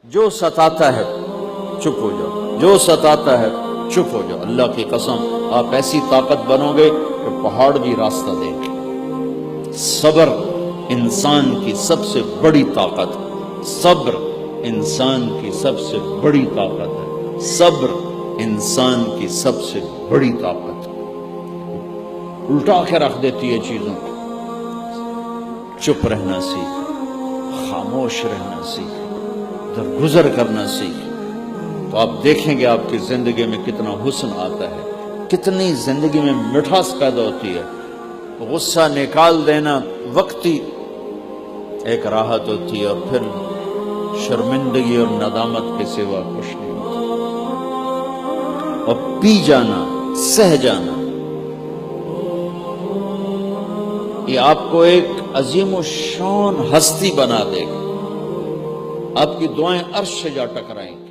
جو ستاتا ہے چپ ہو جاؤ، جو ستاتا ہے چپ ہو جاؤ۔ اللہ کی قسم آپ ایسی طاقت بنو گے کہ پہاڑ بھی راستہ دیں گے۔ صبر انسان کی سب سے بڑی طاقت ہے، صبر انسان کی سب سے بڑی طاقت ہے، صبر انسان کی سب سے بڑی طاقت ہے۔ الٹا کے رکھ دیتی ہے چیزوں کو۔ چپ رہنا سیکھ، خاموش رہنا سیکھ، درگزر کرنا سیکھ، تو آپ دیکھیں گے آپ کی زندگی میں کتنا حسن آتا ہے، کتنی زندگی میں مٹھاس پیدا ہوتی ہے۔ غصہ نکال دینا وقتی ایک راحت ہوتی ہے، اور پھر شرمندگی اور ندامت کے سوا کچھ نہیں ہوتا۔ اور پی جانا، سہ جانا، یہ آپ کو ایک عظیم و شان ہستی بنا دے گا۔ آپ کی دعائیں عرش سے جا ٹکرائیں گی۔